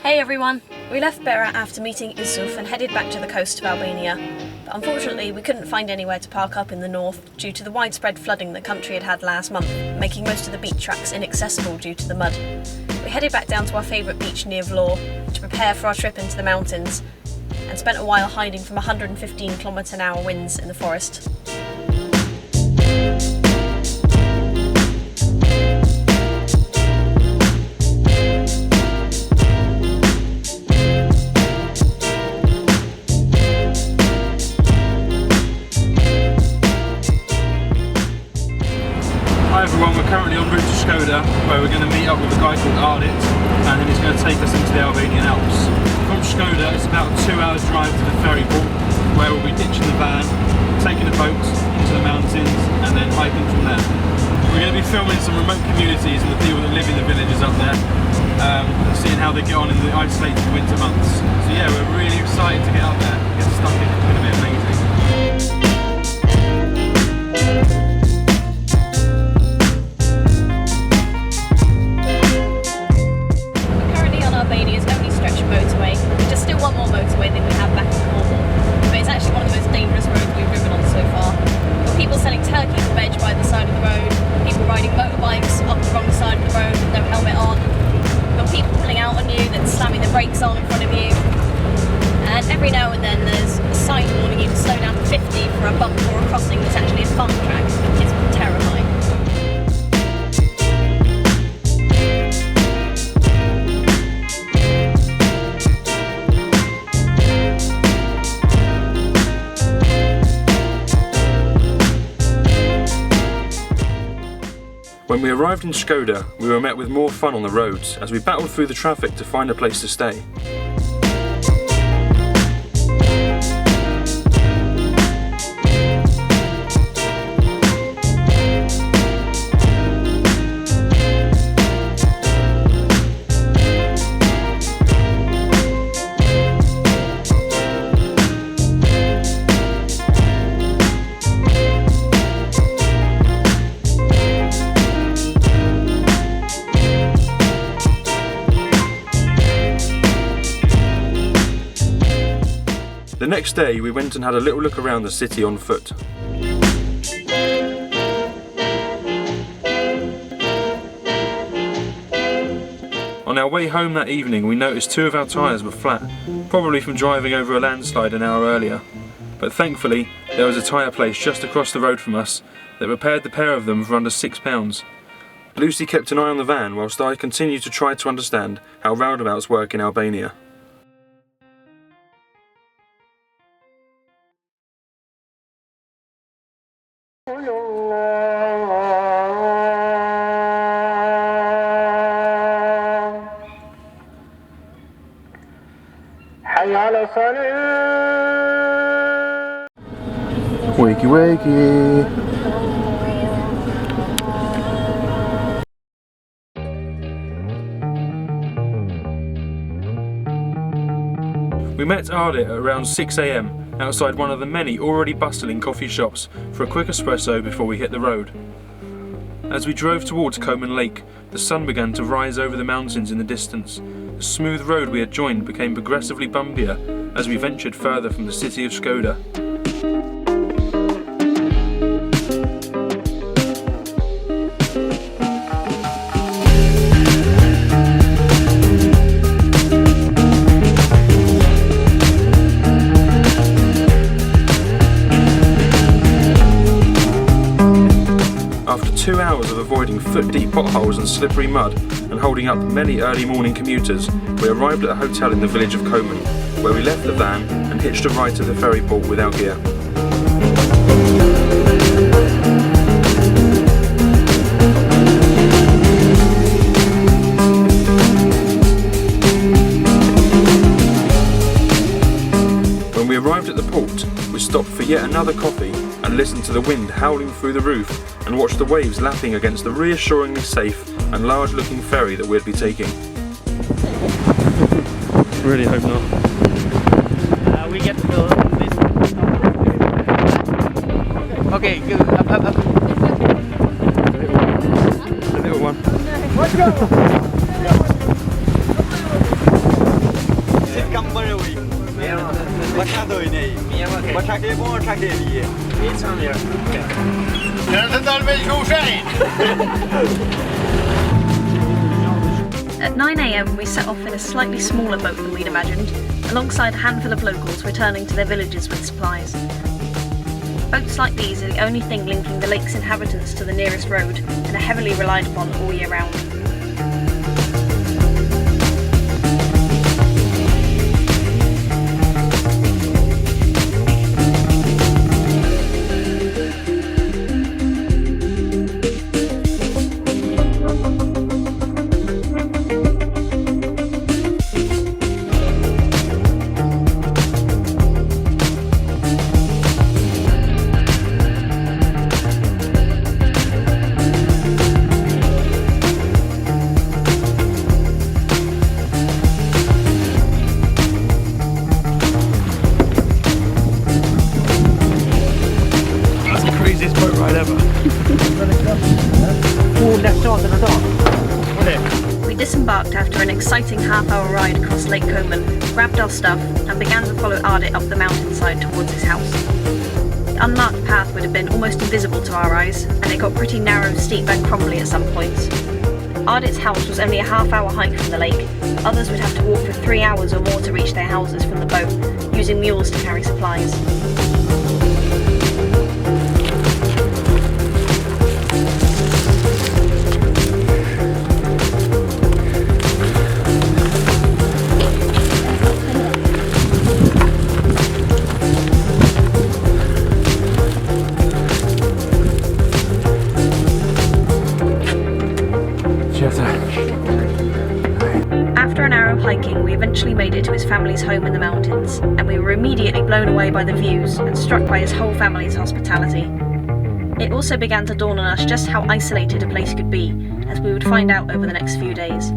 Hey everyone! We left Berat after meeting Isuf and headed back to the coast of Albania. But unfortunately we couldn't find anywhere to park up in the north due to the widespread flooding the country had had last month, making most of the beach tracks inaccessible due to the mud. We headed back down to our favourite beach near Vlor to prepare for our trip into the mountains and spent a while hiding from 115 km/h winds in the forest. Hi everyone, we're currently en route to Skoda, where we're going to meet up with a guy called Ardit, and then he's going to take us into the Albanian Alps. From Skoda, it's about a 2-hour drive to the ferry port, where we'll be ditching the van, taking a boat into the mountains, and then hiking from there. We're going to be filming some remote communities and the people that live in the villages up there, seeing how they get on in the isolated winter months. So yeah, we're really excited to get up there, get stuck in, it's going to be amazing. Albania's only stretch of motorway, just still one more motorway than we have back in Cornwall, but it's actually one of the most dangerous roads we've driven on so far. There are people selling turkeys and veg by the side of the road, people riding motorbikes up the wrong side of the road with no helmet on, there are people pulling out on you, then slamming the brakes on in front of you, and every now and then there's a sign warning you to slow down to 50 for a bump or a crossing that's actually a fun track. It's terrifying. When we arrived in Skoda, we were met with more fun on the roads as we battled through the traffic to find a place to stay. The next day we went and had a little look around the city on foot. On our way home that evening we noticed 2 of our tyres were flat, probably from driving over a landslide an hour earlier. But thankfully there was a tyre place just across the road from us that repaired the pair of them for under £6. Lucy kept an eye on the van whilst I continued to try to understand how roundabouts work in Albania. Wakey wakey. We met Ardit at around 6 AM outside one of the many already bustling coffee shops for a quick espresso before we hit the road. As we drove towards Coman Lake, the sun began to rise over the mountains in the distance. The smooth road we had joined became progressively bumpier as we ventured further from the city of Skoda. After 2 hours of avoiding foot-deep potholes and slippery mud and holding up many early morning commuters, we arrived at a hotel in the village of Coman, where we left the van and hitched a ride to the ferry port with our gear. for yet another coffee and listen to the wind howling through the roof and watch the waves lapping against the reassuringly safe and large-looking ferry that we'd be taking. Really hope not. We get to go this. Okay, good. Up. The little one. Let's go! At 9 AM we set off in a slightly smaller boat than we'd imagined, alongside a handful of locals returning to their villages with supplies. Boats like these are the only thing linking the lake's inhabitants to the nearest road and are heavily relied upon all year round. We disembarked after an exciting half-hour ride across Lake Coman, grabbed our stuff, and began to follow Ardit up the mountainside towards his house. The unmarked path would have been almost invisible to our eyes, and it got pretty narrow, steep, and crumbly at some points. Ardit's house was only a half-hour hike from the lake. Others would have to walk for 3 hours or more to reach their houses from the boat, using mules to carry supplies. After an hour of hiking, we eventually made it to his family's home in the mountains, and we were immediately blown away by the views and struck by his whole family's hospitality. It also began to dawn on us just how isolated a place could be, as we would find out over the next few days.